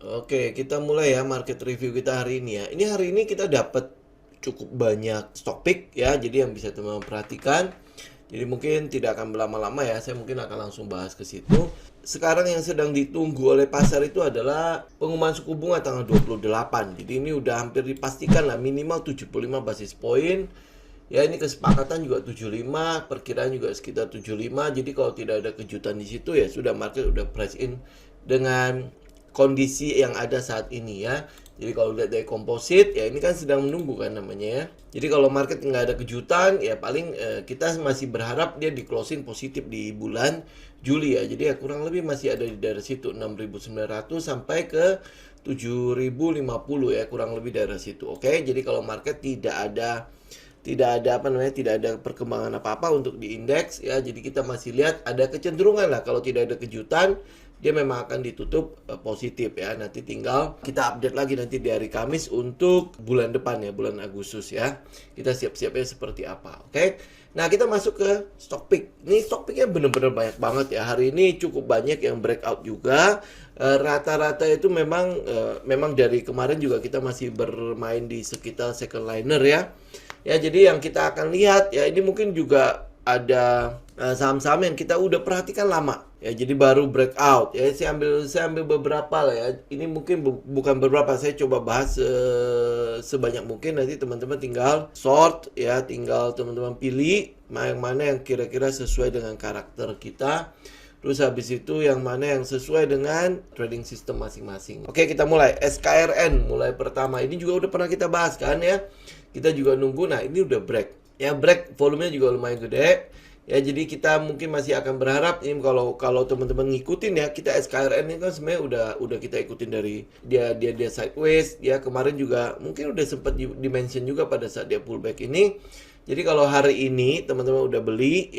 Oke, kita mulai ya market review kita hari ini ya. Ini hari ini kita dapat cukup banyak stock pick ya, jadi yang bisa teman-teman perhatikan. Jadi mungkin tidak akan berlama-lama ya, saya mungkin akan langsung bahas ke situ. Sekarang yang sedang ditunggu oleh pasar itu adalah pengumuman suku bunga tanggal 28. Jadi ini udah hampir dipastikan lah minimal 75 basis point. Ya ini kesepakatan juga 75, perkiraan juga sekitar 75. Jadi kalau tidak ada kejutan di situ ya sudah market udah price in dengan kondisi yang ada saat ini ya. Jadi kalau lihat dari komposit ya ini kan sedang menunggu kan namanya ya. Jadi kalau market nggak ada kejutan ya paling kita masih berharap dia di closing positif di bulan Juli ya. Jadi ya kurang lebih masih ada di daerah situ 6.900 sampai ke 7.050 ya, kurang lebih daerah situ. Oke, jadi kalau market tidak ada apa namanya, tidak ada perkembangan apa-apa untuk di indeks ya, jadi kita masih lihat ada kecenderungan lah kalau tidak ada kejutan dia memang akan ditutup positif ya. Nanti tinggal kita update lagi nanti di hari Kamis untuk bulan depan ya, bulan Agustus ya, kita siap-siapnya seperti apa. Oke, nah kita masuk ke stock pick. Ini stock picknya bener-bener banyak banget ya, hari ini cukup banyak yang breakout juga. Rata-rata itu memang dari kemarin juga kita masih bermain di sekitar second liner ya. Ya, jadi yang kita akan lihat ya ini mungkin juga ada saham-saham yang kita udah perhatikan lama ya, jadi baru breakout ya. Saya ambil beberapa lah ya. Ini mungkin bukan beberapa, saya coba bahas sebanyak mungkin. Nanti teman-teman tinggal sort ya, tinggal teman-teman pilih yang mana yang kira-kira sesuai dengan karakter kita. Terus habis itu yang mana yang sesuai dengan trading system masing-masing. Oke, kita mulai. SKRN mulai pertama. Ini juga udah pernah kita bahas kan ya. Kita juga nunggu. Nah, ini udah break. Ya, break volumenya juga lumayan gede. Ya, jadi kita mungkin masih akan berharap ini kalau teman-teman ngikutin ya, kita SKRN ini kan sebenarnya udah kita ikutin dari dia sideways. Ya, kemarin juga mungkin udah sempat di-mention juga pada saat dia pullback ini. Jadi kalau hari ini teman-teman udah beli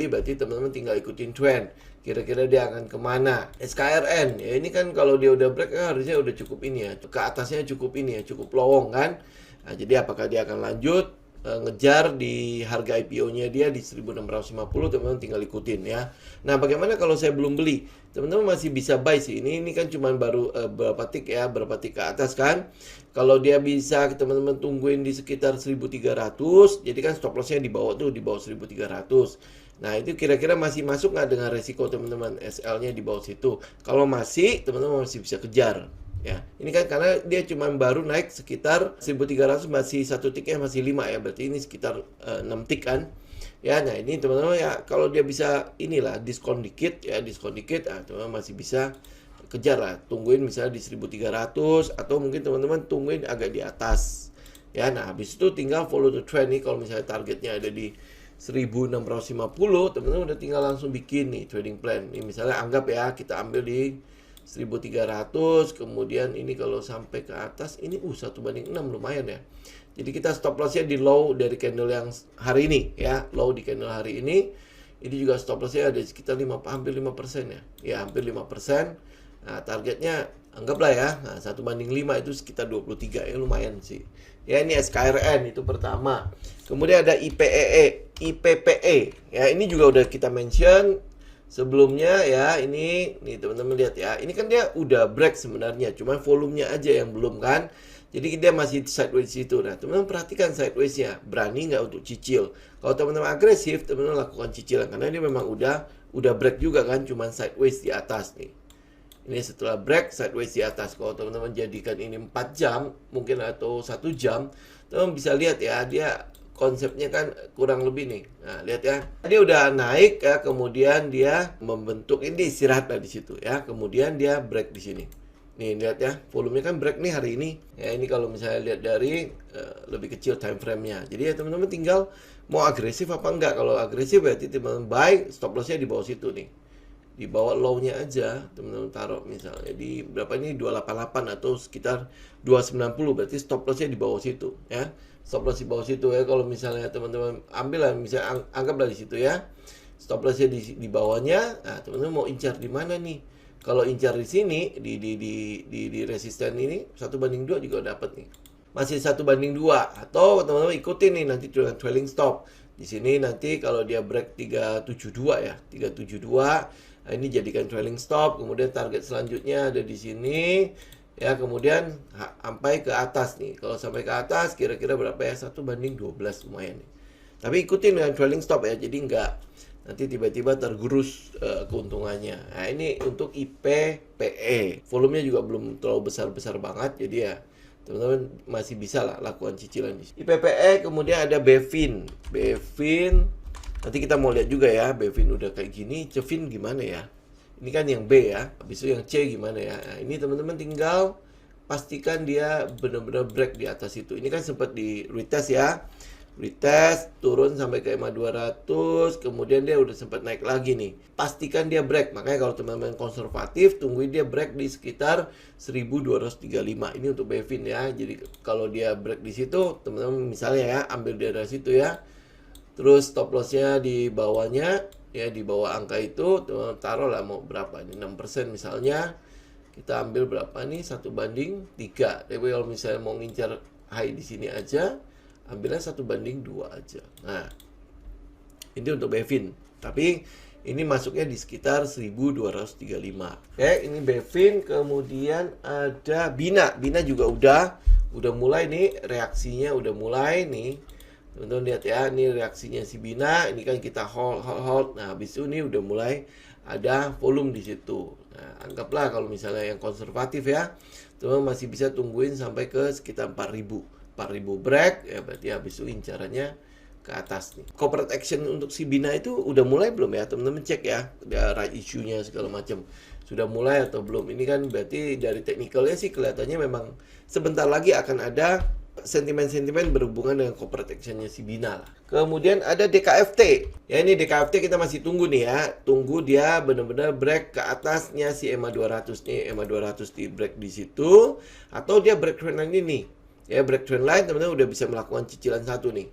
berarti teman-teman tinggal ikutin trend. Kira-kira dia akan kemana? SKRN ya, ini kan kalau dia udah break harusnya udah cukup ini ya, ke atasnya cukup ini ya, cukup lowong kan. Nah, jadi apakah dia akan lanjut ngejar di harga IPO-nya dia di 1650, teman-teman tinggal ikutin ya. Nah, bagaimana kalau saya belum beli? Teman-teman masih bisa buy sih. Ini kan cuma baru berapa tik ke atas kan. Kalau dia bisa teman-teman tungguin di sekitar 1300, jadi kan stop loss-nya di bawah 1300. Nah, itu kira-kira masih masuk nggak dengan resiko teman-teman SL-nya di bawah situ? Kalau masih, teman-teman masih bisa kejar. Ya, ini kan karena dia cuma baru naik sekitar 1300, masih satu tiknya masih 5 ya, berarti ini sekitar 6 tik kan. Ya, nah ini teman-teman ya, kalau dia bisa inilah diskon dikit, teman-teman masih bisa kejar lah, tungguin misalnya di 1300 atau mungkin teman-teman tungguin agak di atas. Ya, nah habis itu tinggal follow the trend nih. Kalau misalnya targetnya ada di 1650, teman-teman udah tinggal langsung bikin nih trading plan. Ini misalnya anggap ya kita ambil di 1300, kemudian ini kalau sampai ke atas ini 1/6 lumayan ya. Jadi kita stop lossnya di low dari candle yang hari ini ya, low di candle hari ini. Ini juga stop lossnya ada sekitar hampir 5% ya. Ya, hampir 5%. Nah, targetnya anggaplah ya, nah, 1/5 itu sekitar 23 ya, lumayan sih. Ya, ini SKRN itu pertama. Kemudian ada IPPE. Ya, ini juga udah kita mention sebelumnya ya. Ini nih teman-teman lihat ya, ini kan dia udah break sebenarnya, cuma volumenya aja yang belum kan. Jadi dia masih sideways itu. Nah, teman-teman perhatikan sidewaysnya, berani nggak untuk cicil? Kalau teman-teman agresif, teman-teman lakukan cicilan karena dia memang udah break juga kan, cuma sideways di atas nih. Ini setelah break sideways di atas. Kalau teman-teman jadikan ini 4 jam mungkin atau 1 jam, teman bisa lihat ya, dia konsepnya kan kurang lebih nih. Nah, lihat ya. Dia udah naik ya, kemudian dia membentuk ini istirahat di situ ya. Kemudian dia break di sini. Nih, lihat ya. Volumenya kan break nih hari ini. Ya, ini kalau misalnya lihat dari lebih kecil time frame-nya. Jadi ya teman-teman tinggal mau agresif apa enggak. Kalau agresif berarti teman-teman buy, stop loss-nya di bawah situ nih. Di bawah low-nya aja teman-teman taruh misalnya di berapa ini, 288 atau sekitar 290, berarti stop loss-nya di bawah situ ya. Stop loss di bawah situ ya. Kalau misalnya teman-teman ambil lah, misalnya anggaplah di situ ya, stop loss-nya di bawahnya. Nah, teman-teman mau incar di mana nih? Kalau incar di sini di resisten ini 1/2 juga dapat nih. Masih 1/2, atau teman-teman ikutin nih nanti dengan trailing stop. Di sini nanti kalau dia break 372 ya, 372. Nah, ini jadikan trailing stop, kemudian target selanjutnya ada di sini Ya, kemudian sampai ke atas nih. Kalau sampai ke atas kira-kira berapa ya? 1:12 lumayan nih. Tapi ikutin dengan trailing stop ya. Jadi nggak nanti tiba-tiba tergerus keuntungannya. Nah, ini untuk IPPE. Volumenya juga belum terlalu besar-besar banget. Jadi ya teman-teman masih bisa lah lakukan cicilan di sini. IPPE, kemudian ada Bevin. Bevin nanti kita mau lihat juga ya. Bevin udah kayak gini, Cevin gimana ya? Ini kan yang B ya, habis itu yang C gimana ya? Nah, ini teman-teman tinggal pastikan dia benar-benar break di atas itu. Ini kan sempat di retest ya. Retest, turun sampai ke EMA 200, kemudian dia udah sempat naik lagi nih. Pastikan dia break. Makanya kalau teman-teman konservatif, tungguin dia break di sekitar 1235. Ini untuk Bevin ya. Jadi kalau dia break di situ, teman-teman misalnya ya, ambil dari situ ya. Terus stop lossnya di bawahnya, ya di bawah angka itu, taruh lah mau berapa nih, 6% misalnya. Kita ambil berapa nih, 1:3. Tapi kalau misalnya mau ngincar high di sini aja, ambilnya 1:2 aja. Nah, ini untuk Bevin. Tapi ini masuknya di sekitar 1235. Oke, ini Bevin, kemudian ada Bina. Bina juga udah mulai nih, reaksinya udah mulai nih. Teman-teman lihat ya, ini reaksinya si Bina, ini kan kita hold. Nah, habis itu ini udah mulai ada volume di situ. Nah, anggaplah kalau misalnya yang konservatif ya, teman-teman masih bisa tungguin sampai ke sekitar 4.000. 4.000 break, ya berarti habis itu incarannya ke atas nih. Corporate action untuk si Bina itu udah mulai belum ya? Teman-teman cek ya, ada right issue-nya segala macam. Sudah mulai atau belum? Ini kan berarti dari teknikalnya sih kelihatannya memang sebentar lagi akan ada sentimen-sentimen berhubungan dengan corporate action-nya si Bina lah. Kemudian ada DKFT. Ya, ini DKFT kita masih tunggu nih ya. Tunggu dia benar-benar break ke atasnya si EMA 200 nih. EMA 200 di break di situ atau dia break trend line ini. Ya, break trend line teman-teman udah bisa melakukan cicilan satu nih.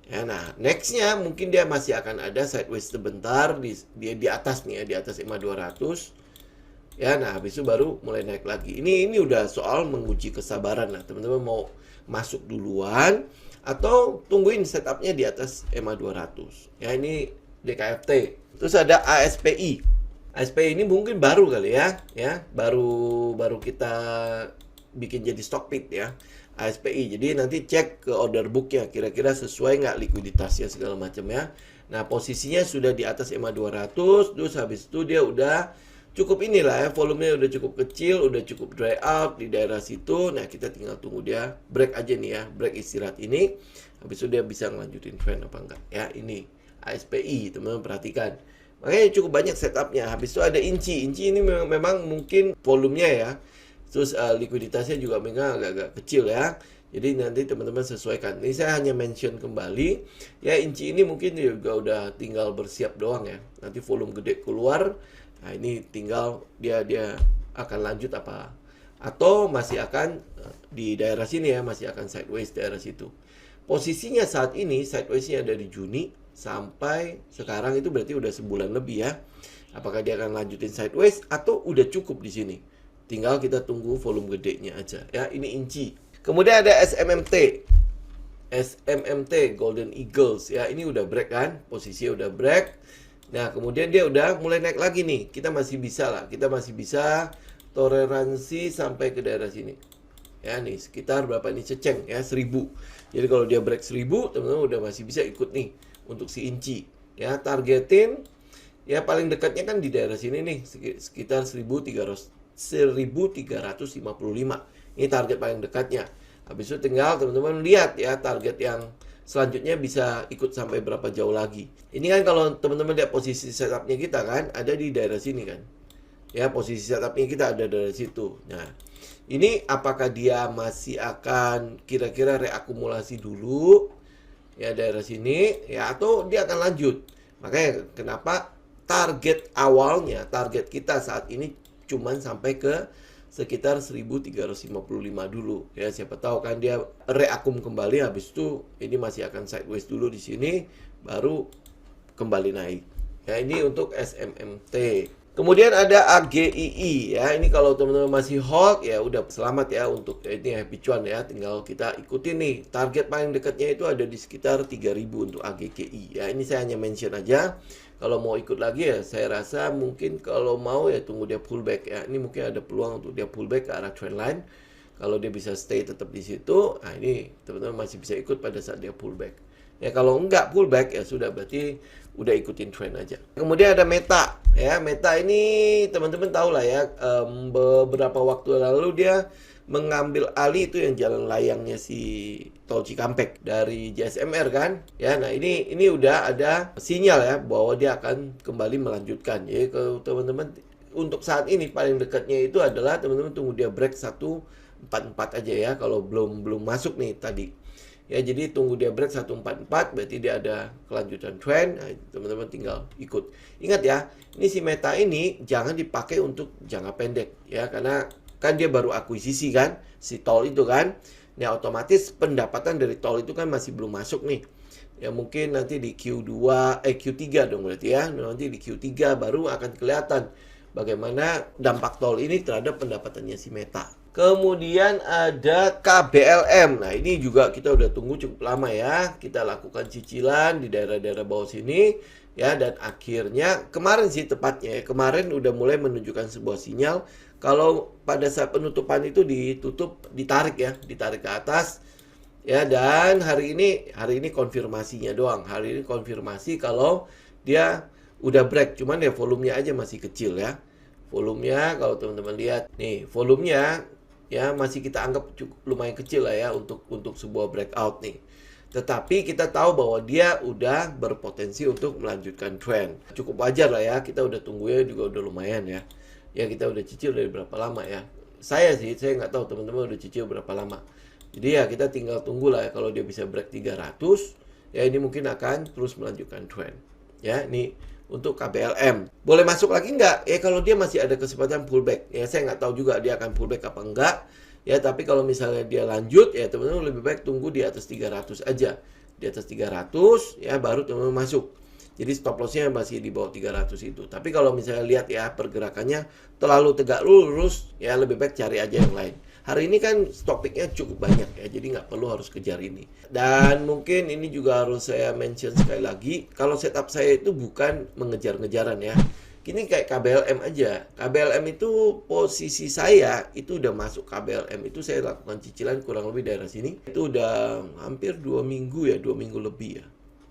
Ya, nah, nextnya mungkin dia masih akan ada sideways sebentar di atas nih ya, di atas EMA 200. Ya, nah habis itu baru mulai naik lagi. Ini udah soal menguji kesabaran lah. Teman-teman mau masuk duluan atau tungguin setupnya di atas EMA 200. Ya, ini DKFT. Terus ada ASPI. ASPI ini mungkin baru kali ya, baru kita bikin jadi stock pick ya. ASPI. Jadi nanti cek ke order book-nya kira-kira sesuai nggak likuiditasnya segala macam ya. Nah, posisinya sudah di atas EMA 200, terus habis itu dia udah cukup inilah ya, volumenya udah cukup kecil, udah cukup dry out di daerah situ. Nah, kita tinggal tunggu dia break aja nih ya, break istirahat ini. Habis itu dia bisa ngelanjutin trend apa enggak. Ya, ini ASPI, teman-teman perhatikan. Makanya cukup banyak setupnya. Habis itu ada Inci. Inci ini memang mungkin volumenya ya. Terus likuiditasnya juga memang agak-agak kecil ya. Jadi nanti teman-teman sesuaikan. Ini saya hanya mention kembali. Ya, Inci ini mungkin juga udah tinggal bersiap doang ya. Nanti volume gede keluar. Nah, ini tinggal dia akan lanjut apa. Atau masih akan di daerah sini ya. Masih akan sideways daerah situ. Posisinya saat ini sidewaysnya dari Juni sampai sekarang itu berarti udah sebulan lebih ya. Apakah dia akan lanjutin sideways atau udah cukup di sini? Tinggal kita tunggu volume gedenya aja. Ya, ini Inci. Kemudian ada SMMT. SMMT, Golden Eagles. Ya, ini udah break kan? Posisinya udah break. Nah, kemudian dia udah mulai naik lagi nih. Kita masih bisa lah. Kita masih bisa toleransi sampai ke daerah sini. Ya, nih sekitar berapa nih ceceng ya, 1000. Jadi kalau dia break 1000, teman-teman udah masih bisa ikut nih untuk si Inci. Ya, targetin ya paling dekatnya kan di daerah sini nih, sekitar 1355. Ini target paling dekatnya. Habis itu tinggal teman-teman lihat ya target yang selanjutnya bisa ikut sampai berapa jauh lagi. Ini kan kalau teman-teman lihat posisi setupnya kita kan ada di daerah sini kan. Ya, posisi setupnya kita ada dari situ. Nah, ini apakah dia masih akan kira-kira reakumulasi dulu ya daerah sini ya atau dia akan lanjut. Makanya kenapa target awalnya, target kita saat ini cuman sampai ke sekitar 1355 dulu ya, siapa tahu kan dia reakum kembali, habis itu ini masih akan sideways dulu di sini baru kembali naik. Ya, ini untuk SMMT. Kemudian ada AGII ya. Ini kalau teman-teman masih hold ya udah selamat ya untuk ini happy cuan ya. Tinggal kita ikutin nih. Target paling dekatnya itu ada di sekitar 3000 untuk AGGI ya. Ini saya hanya mention aja. Kalau mau ikut lagi ya saya rasa mungkin kalau mau ya tunggu dia pullback ya. Ini mungkin ada peluang untuk dia pullback ke arah trendline. Kalau dia bisa stay tetap di situ, nah ini teman-teman masih bisa ikut pada saat dia pullback. Ya kalau enggak pullback ya sudah berarti udah ikutin trend aja. Kemudian ada Meta ya. Meta ini teman-teman tahu lah ya, beberapa waktu lalu dia mengambil alih itu yang jalan layangnya si Tol Cikampek dari JSMR kan. Ya, nah ini udah ada sinyal ya bahwa dia akan kembali melanjutkan. Jadi kalau teman-teman untuk saat ini paling dekatnya itu adalah teman-teman tunggu dia break 144 aja ya kalau belum masuk nih tadi. Ya, jadi tunggu dia break 144 berarti dia ada kelanjutan trend. Nah, teman-teman tinggal ikut. Ingat ya, ini si Meta ini jangan dipakai untuk jangka pendek ya karena kan dia baru akuisisi kan si tol itu kan. Nah, otomatis pendapatan dari tol itu kan masih belum masuk nih. Ya mungkin nanti di Q3 dong berarti ya. Nanti di Q3 baru akan kelihatan bagaimana dampak tol ini terhadap pendapatannya si Meta. Kemudian ada KBLM. Nah, ini juga kita udah tunggu cukup lama ya. Kita lakukan cicilan di daerah-daerah bawah sini ya, dan akhirnya kemarin sih tepatnya ya, kemarin udah mulai menunjukkan sebuah sinyal kalau pada saat penutupan itu ditarik ke atas ya, dan hari ini konfirmasinya doang. Hari ini konfirmasi kalau dia udah break, cuman ya volumenya aja masih kecil ya. Volumenya kalau teman-teman lihat nih, volumenya ya masih kita anggap cukup lumayan kecil lah ya untuk sebuah breakout nih. Tetapi kita tahu bahwa dia udah berpotensi untuk melanjutkan trend. Cukup wajar lah ya, kita udah tunggunya juga udah lumayan ya. Ya kita udah cicil dari berapa lama ya. Saya nggak tahu teman-teman udah cicil berapa lama. Jadi ya kita tinggal tunggu lah ya, kalau dia bisa break 300 ya ini mungkin akan terus melanjutkan trend. Ya, ini untuk KBLM. Boleh masuk lagi nggak? Ya kalau dia masih ada kesempatan pullback. Ya saya nggak tahu juga dia akan pullback apa enggak. Ya tapi kalau misalnya dia lanjut ya teman-teman lebih baik tunggu di atas 300 aja. Di atas 300 ya baru teman-teman masuk. Jadi stop loss-nya masih di bawah 300 itu. Tapi kalau misalnya lihat ya pergerakannya terlalu tegak lurus, ya lebih baik cari aja yang lain. Hari ini kan stock pick-nya cukup banyak ya, jadi nggak perlu harus kejar ini. Dan mungkin ini juga harus saya mention sekali lagi, kalau setup saya itu bukan mengejar-ngejaran ya. Ini kayak KBLM aja. KBLM itu posisi saya itu udah masuk KBLM itu saya lakukan cicilan kurang lebih daerah sini. Itu udah hampir 2 minggu ya, 2 minggu lebih ya.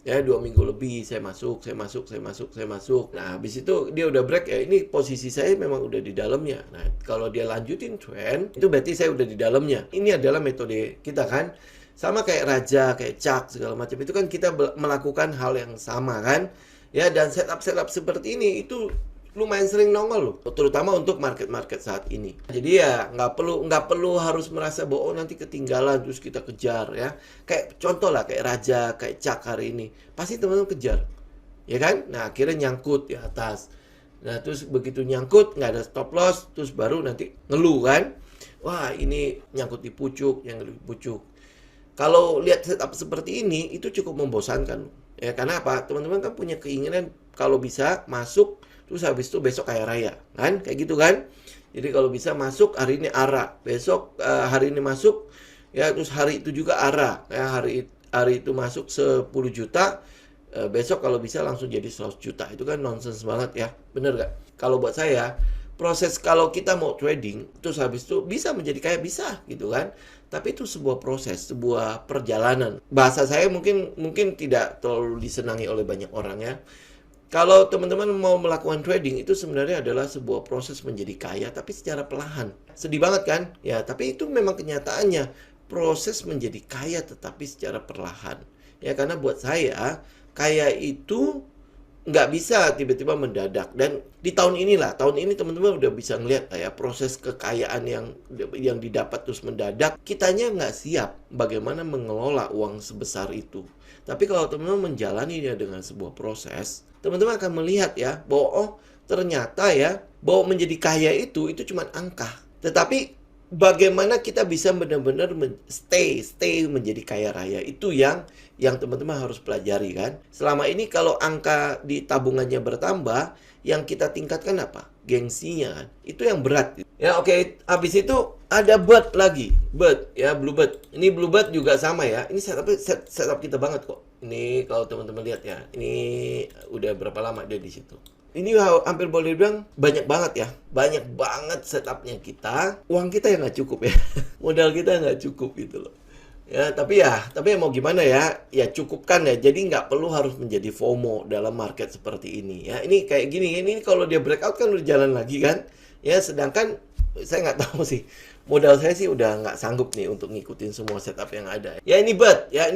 Ya 2 minggu lebih saya masuk. Nah habis itu dia udah break ya. Ini posisi saya memang udah di dalamnya. Nah kalau dia lanjutin trend itu berarti saya udah di dalamnya. Ini adalah metode kita kan. Sama kayak Raja, kayak Cak segala macam itu kan kita melakukan hal yang sama kan. Ya dan setup seperti ini itu lumayan sering nongol loh, terutama untuk market saat ini. Jadi ya nggak perlu harus merasa bahwa nanti ketinggalan terus kita kejar ya. Kayak contoh lah kayak Raja, kayak Cak hari ini, pasti teman-teman kejar, ya kan? Nah akhirnya nyangkut di atas. Nah terus begitu nyangkut nggak ada stop loss, terus baru nanti ngeluh kan? Wah ini nyangkut di pucuk, Kalau lihat setup seperti ini itu cukup membosankan. Ya karena apa? Teman-teman kan punya keinginan kalau bisa masuk terus habis itu besok kaya raya, kan? Kayak gitu kan? Jadi kalau bisa masuk hari ini ARA, besok hari ini masuk ya terus hari itu juga ARA. Ya hari itu masuk 10 juta, besok kalau bisa langsung jadi 100 juta. Itu kan nonsens banget ya. Bener gak? Kalau buat saya, proses kalau kita mau trading terus habis itu bisa menjadi kaya bisa gitu kan. Tapi itu sebuah proses, sebuah perjalanan. Bahasa saya mungkin tidak terlalu disenangi oleh banyak orang ya. Kalau teman-teman mau melakukan trading itu sebenarnya adalah sebuah proses menjadi kaya tapi secara perlahan. Sedih banget kan? Ya, tapi itu memang kenyataannya. Proses menjadi kaya tetapi secara perlahan. Ya, karena buat saya kaya itu nggak bisa tiba-tiba mendadak. Dan di tahun ini teman-teman udah bisa ngeliat ya proses kekayaan yang didapat terus mendadak. Kitanya nggak siap bagaimana mengelola uang sebesar itu. Tapi kalau teman-teman menjalaninya dengan sebuah proses, teman-teman akan melihat ya bahwa ternyata ya bahwa menjadi kaya itu cuma angka. Tetapi bagaimana kita bisa benar-benar stay menjadi kaya raya, itu yang teman-teman harus pelajari kan. Selama ini kalau angka di tabungannya bertambah, yang kita tingkatkan apa? Gengsinya kan. Itu yang berat. Ya oke, habis itu ada bird lagi. Bird ya, bluebird. Ini bluebird juga sama ya. Ini setup kita banget kok. Ini kalau teman-teman lihat ya. Ini udah berapa lama dia di situ. Ini hampir boleh bilang banyak banget ya. Banyak banget setupnya kita. Uang kita yang nggak cukup ya. Modal kita nggak cukup gitu loh. Ya, tapi mau gimana ya? Ya cukupkan ya. Jadi nggak perlu harus menjadi FOMO dalam market seperti ini ya. Ini kayak gini. Ini kalau dia breakout kan udah jalan lagi kan. Ya, sedangkan saya nggak tahu sih. Modal saya sih udah nggak sanggup nih untuk ngikutin semua setup yang ada. Ya ini bird, ya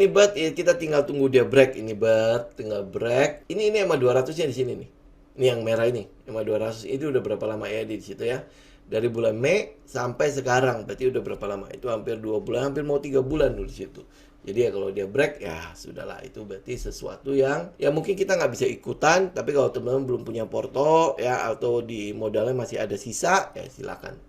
kita tinggal tunggu dia break. Ini bird, tinggal break. Ini EMA 200-nya di sini nih. Ini yang merah ini, EMA 200 itu udah berapa lama ya di situ ya? Dari bulan Mei sampai sekarang, berarti udah berapa lama? Itu hampir 2 bulan, hampir mau 3 bulan di situ. Jadi ya kalau dia break, ya sudahlah, itu berarti sesuatu yang ya mungkin kita nggak bisa ikutan, tapi kalau teman-teman belum punya porto ya atau di modalnya masih ada sisa, ya silakan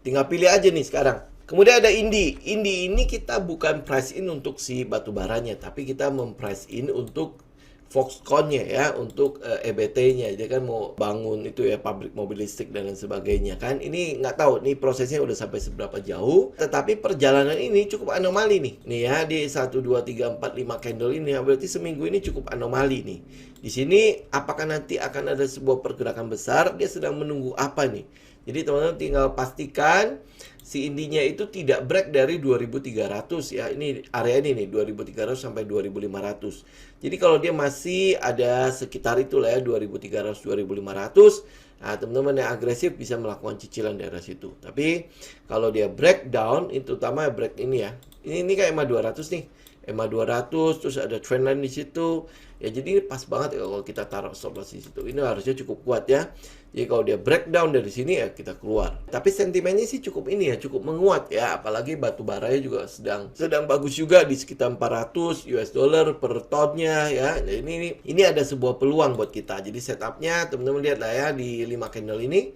tinggal pilih aja nih sekarang. Kemudian ada Indi. Indi ini kita bukan price in untuk si batu baranya, tapi kita memprice in untuk Foxconn-nya ya, untuk EBT-nya. Dia kan mau bangun itu ya, pabrik mobil listrik dan lain sebagainya kan. Ini nggak tahu nih prosesnya udah sampai seberapa jauh, tetapi perjalanan ini cukup anomali nih. Nih ya, di 1 2 3 4 5 candle ini berarti seminggu ini cukup anomali nih. Di sini apakah nanti akan ada sebuah pergerakan besar? Dia sedang menunggu apa nih? Jadi teman-teman tinggal pastikan si indinya itu tidak break dari 2300 ya. Ini area ini nih 2300 sampai 2500. Jadi kalau dia masih ada sekitar itulah ya 2300 2500, nah teman-teman yang agresif bisa melakukan cicilan daerah situ. Tapi kalau dia breakdown, itu utama break ini ya. Ini kayak EMA 200 nih. EMA 200 terus ada trendline di situ. Ya jadi ini pas banget ya kalau kita taruh stop loss di situ. Ini harusnya cukup kuat ya. Jadi kalau dia breakdown dari sini ya kita keluar. Tapi sentimennya sih cukup ini ya, cukup menguat ya. Apalagi batu baranya juga sedang bagus juga di sekitar 400 US dollar per tonnya ya. Nah, ini ada sebuah peluang buat kita. Jadi setupnya teman-teman lihat lah ya di 5 candle ini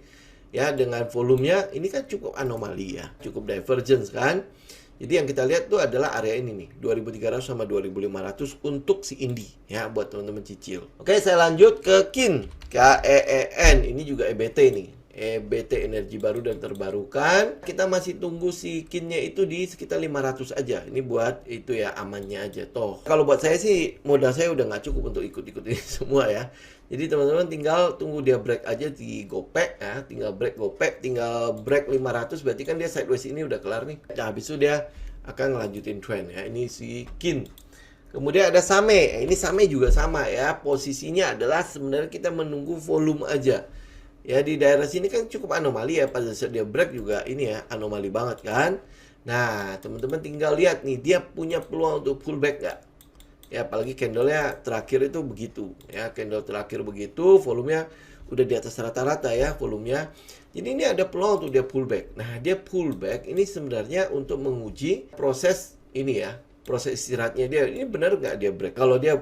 ya, dengan volumenya ini kan cukup anomali ya, cukup divergence kan. Jadi yang kita lihat tuh adalah area ini nih, 2300 sama 2500 untuk si Indi ya, buat teman-teman cicil. Oke, saya lanjut ke KIN, KEEN. Ini juga EBT nih. EBT energi baru dan terbarukan. Kita masih tunggu si KIN-nya itu di sekitar 500 aja. Ini buat itu ya, amannya aja toh. Kalau buat saya sih modal saya udah nggak cukup untuk ikut-ikut ini semua ya. Jadi teman-teman tinggal tunggu dia break aja di GoPay ya, tinggal break GoPay, tinggal break 500 berarti kan dia sideways ini udah kelar nih. Nah, habis itu dia akan ngelanjutin trend ya. Ini si KIN. Kemudian ada SAME. Ini SAME juga sama ya. Posisinya adalah sebenarnya kita menunggu volume aja. Ya di daerah sini kan cukup anomali ya, pada saat dia break juga ini ya anomali banget kan. Nah, teman-teman tinggal lihat nih dia punya peluang untuk pullback nggak? Ya apalagi candlenya terakhir itu begitu ya, candle terakhir begitu, volumenya udah di atas rata-rata ya volumenya. Jadi ini ada peluang untuk dia pullback. Nah dia pullback ini sebenarnya untuk menguji proses ini ya, proses istirahatnya dia. Ini benar nggak dia break? Kalau dia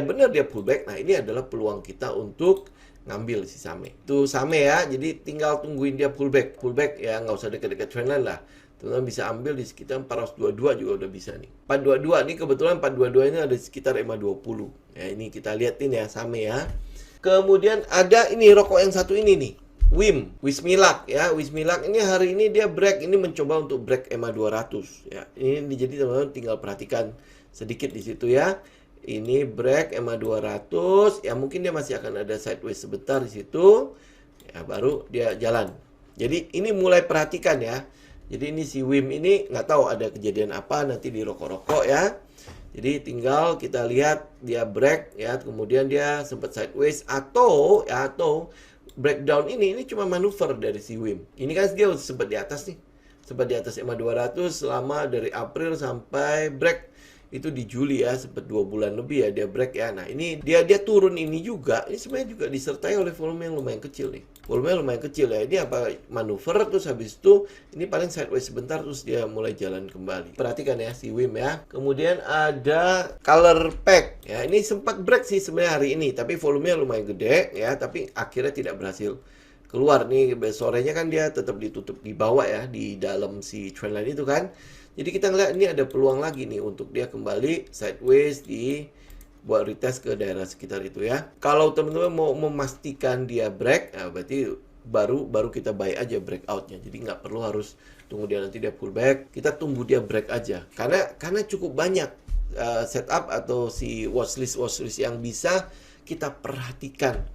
benar dia pullback, nah ini adalah peluang kita untuk ngambil si SAME. Itu SAME ya, jadi tinggal tungguin dia pullback ya, nggak usah deket-deket trendline lah. Teman-teman bisa ambil di sekitar 422 juga udah bisa nih. 422 ini kebetulan 422 ini ada di sekitar EMA 20. Ya ini kita liatin ya SAME ya. Kemudian ada ini rokok yang satu ini nih. Wismilak ya. Wismilak ini hari ini dia break, ini mencoba untuk break EMA 200 ya. Ini jadi teman-teman tinggal perhatikan sedikit di situ ya. Ini break EMA 200 ya, mungkin dia masih akan ada sideways sebentar di situ. Ya baru dia jalan. Jadi ini mulai perhatikan ya. Jadi ini si WIM ini nggak tahu ada kejadian apa nanti di rokok-rokok ya. Jadi tinggal kita lihat dia break ya, kemudian dia sempat sideways atau breakdown ini cuma manuver dari si WIM. Ini kan dia sempat di atas nih. Sempat di atas EMA 200 selama dari April sampai break itu di Juli ya, sempat 2 bulan lebih ya dia break ya. Nah ini dia turun ini juga, ini sebenarnya juga disertai oleh volume yang lumayan kecil nih. Volumenya lumayan kecil ya. Ini apa manuver terus habis itu ini paling sideways sebentar terus dia mulai jalan kembali. Perhatikan ya si WIM ya. Kemudian ada color pack ya. Ini sempat break sih sebenarnya hari ini, tapi volumenya lumayan gede ya, tapi akhirnya tidak berhasil keluar nih, sorenya kan dia tetap ditutup di bawah ya, di dalam si trendline itu kan. Jadi kita ngeliat ini ada peluang lagi nih untuk dia kembali sideways di buat retest ke daerah sekitar itu ya. Kalau teman-teman mau memastikan dia break, berarti baru kita buy aja breakoutnya. Jadi nggak perlu harus tunggu dia nanti dia pullback. Kita tunggu dia break aja. Karena cukup banyak setup atau si watchlist yang bisa kita perhatikan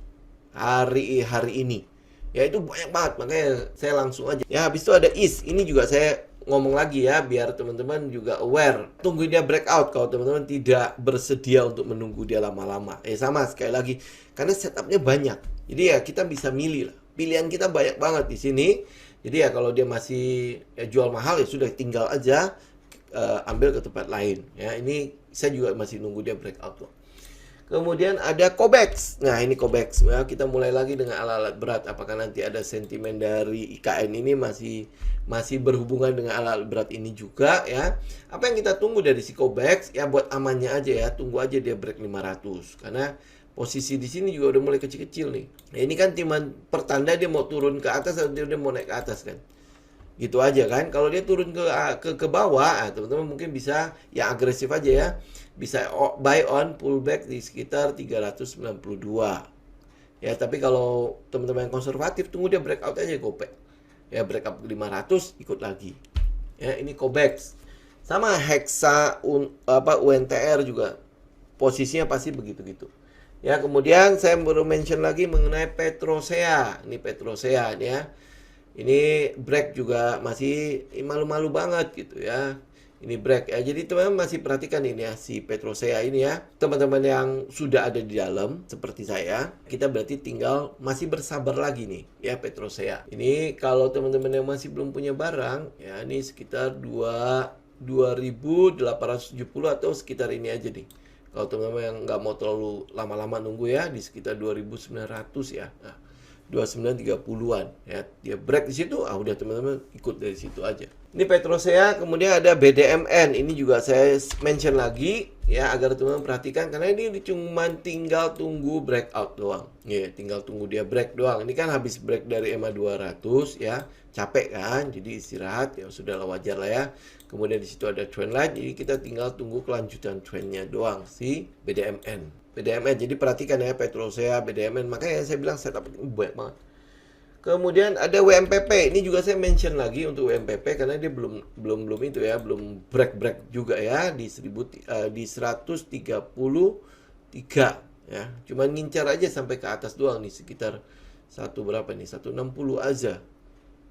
hari ini. Ya itu banyak banget, makanya saya langsung aja. Ya habis itu ada ini juga saya ngomong lagi ya, biar teman-teman juga aware. Tunggu dia breakout kalau teman-teman tidak bersedia untuk menunggu dia lama-lama. Sama sekali lagi, karena setupnya banyak. Jadi ya kita bisa milih lah. Pilihan kita banyak banget di sini. Jadi ya kalau dia masih jual mahal ya sudah tinggal aja ambil ke tempat lain. Ya ini saya juga masih nunggu dia breakout loh. Kemudian ada COBEX. Nah, ini COBEX. Ya, kita mulai lagi dengan alat-alat berat. Apakah nanti ada sentimen dari IKN ini masih berhubungan dengan alat-alat berat ini juga ya. Apa yang kita tunggu dari si COBEX? Ya buat amannya aja ya, tunggu aja dia break 500. Karena posisi di sini juga udah mulai kecil-kecil nih. Nah, ini kan timan pertanda dia mau turun ke atas atau dia mau naik ke atas kan. Gitu aja kan. Kalau dia turun ke bawah, teman-teman mungkin bisa ya agresif aja ya. Bisa buy on pullback di sekitar 392. Ya, tapi kalau teman-teman yang konservatif tunggu dia breakout aja GoPay. Ya, breakout 500 ikut lagi. Ya, ini COBEX. Sama Hexa UNTR juga posisinya pasti begitu-gitu. Ya, kemudian saya baru mention lagi mengenai Petrosea. Ini Petrosea ya. Ini break juga masih malu-malu banget gitu ya. Ini break ya. Jadi teman-teman masih perhatikan ini ya, si Petrosea ini ya. Teman-teman yang sudah ada di dalam seperti saya, kita berarti tinggal masih bersabar lagi nih ya Petrosea. Ini kalau teman-teman yang masih belum punya barang ya, ini sekitar 2.870 atau sekitar ini aja nih. Kalau teman-teman yang nggak mau terlalu lama-lama nunggu ya, di sekitar 2.900 ya. Nah, 2930-an ya. Dia break di situ, udah teman-teman ikut dari situ aja. Ini Petrosea, kemudian ada BDMN. Ini juga saya mention lagi ya agar teman-teman perhatikan karena ini cuma tinggal tunggu breakout doang. Ya, tinggal tunggu dia break doang. Ini kan habis break dari EMA 200 ya. Capek kan? Jadi istirahat ya sudahlah, wajar lah ya. Kemudian di situ ada trendline, jadi kita tinggal tunggu kelanjutan trendnya doang si BDMN. Jadi perhatikan ya Petrosea, BDMN, makanya saya bilang setup banyak banget. Kemudian ada WMPP, ini juga saya mention lagi untuk WMPP karena dia belum itu ya, belum break juga ya di 133 ya. Cuman ngincar aja sampai ke atas doang nih, sekitar 160 aja.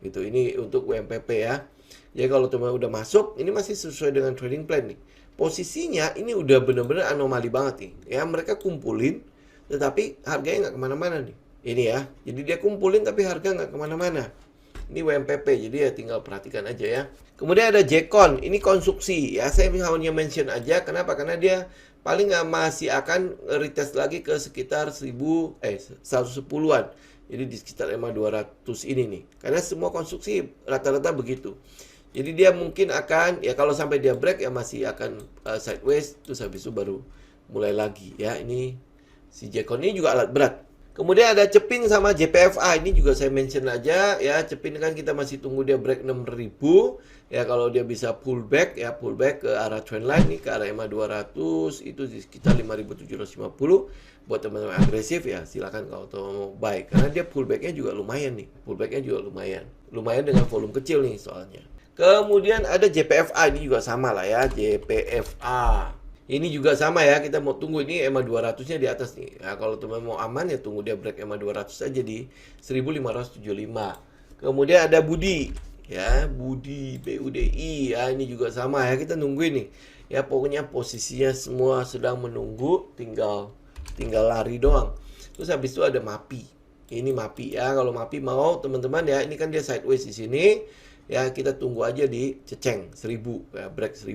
Gitu. Ini untuk WMPP ya. Ya kalau teman udah masuk, ini masih sesuai dengan trading plan nih. Posisinya ini udah bener-bener anomali banget nih. Ya mereka kumpulin, tetapi harganya nggak kemana-mana nih. Ini ya, jadi dia kumpulin tapi harga nggak kemana-mana. Ini WMPP, jadi ya tinggal perhatikan aja ya. Kemudian ada Jekon, ini konstruksi ya. Saya hanya mention aja, kenapa? Karena dia paling nggak masih akan retest lagi ke sekitar 110-an. Jadi di sekitar EMA 200 ini nih. Karena semua konstruksi rata-rata begitu. Jadi dia mungkin akan, ya kalau sampai dia break ya masih akan sideways, terus habis itu baru mulai lagi ya. Ini si Jekon ini juga alat berat. Kemudian ada Cepin sama JPFA, ini juga saya mention aja ya. Cepin kan kita masih tunggu dia break 6.000 ya. Kalau dia bisa pullback ke arah trendline nih, ke arah EMA 200 itu di sekitar 5.750. Buat teman-teman agresif ya silakan kalau mau buy, karena dia pullbacknya juga lumayan nih. Lumayan dengan volume kecil nih soalnya. Kemudian ada JPFA, ini juga sama lah ya, JPFA. Ini juga sama ya, kita mau tunggu ini EMA 200-nya di atas nih. Nah, kalau teman mau aman ya tunggu dia break EMA 200 aja di 1575. Kemudian ada Budi ya, BUDI ya, ini juga sama ya, kita nungguin nih. Ya pokoknya posisinya semua sedang menunggu, tinggal lari doang. Terus habis itu ada MAPI. Ini MAPI ya, kalau MAPI mau teman-teman ya, ini kan dia sideways di sini. Ya kita tunggu aja di ceceng 1000 ya, break 1000.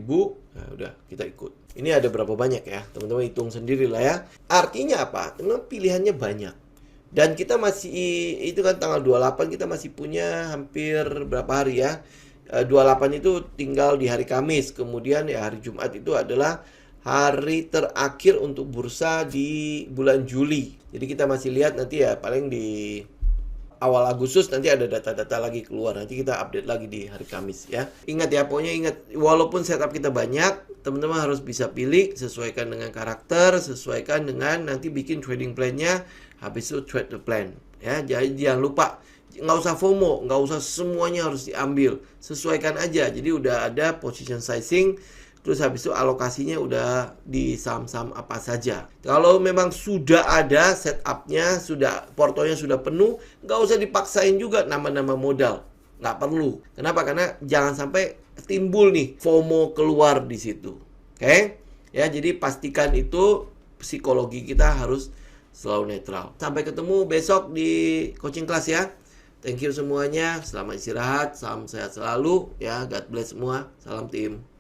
Nah, udah kita ikut. Ini ada berapa banyak ya, teman-teman hitung sendiri lah ya. Artinya apa? Teman-teman pilihannya banyak. Dan kita masih, itu kan tanggal 28 kita masih punya hampir berapa hari ya. 28 itu tinggal di hari Kamis. Kemudian ya hari Jumat itu adalah hari terakhir untuk bursa di bulan Juli. Jadi kita masih lihat nanti ya paling di awal Agustus nanti ada data-data lagi keluar. Nanti kita update lagi di hari Kamis ya. Ingat ya, pokoknya ingat, walaupun setup kita banyak, teman-teman harus bisa pilih, sesuaikan dengan karakter, sesuaikan dengan nanti bikin trading plan-nya, habis itu trade the plan. Ya, jadi jangan lupa, nggak usah FOMO, nggak usah semuanya harus diambil. Sesuaikan aja, jadi udah ada position sizing, terus habis itu alokasinya udah di saham-saham apa saja. Kalau memang sudah ada setupnya, sudah portonya sudah penuh, nggak usah dipaksain juga nama-nama modal. Nggak perlu. Kenapa? Karena jangan sampai timbul nih FOMO keluar di situ. Oke? Ya, jadi pastikan itu psikologi kita harus selalu netral. Sampai ketemu besok di coaching class ya. Thank you semuanya. Selamat istirahat. Salam sehat selalu ya. God bless semua. Salam tim.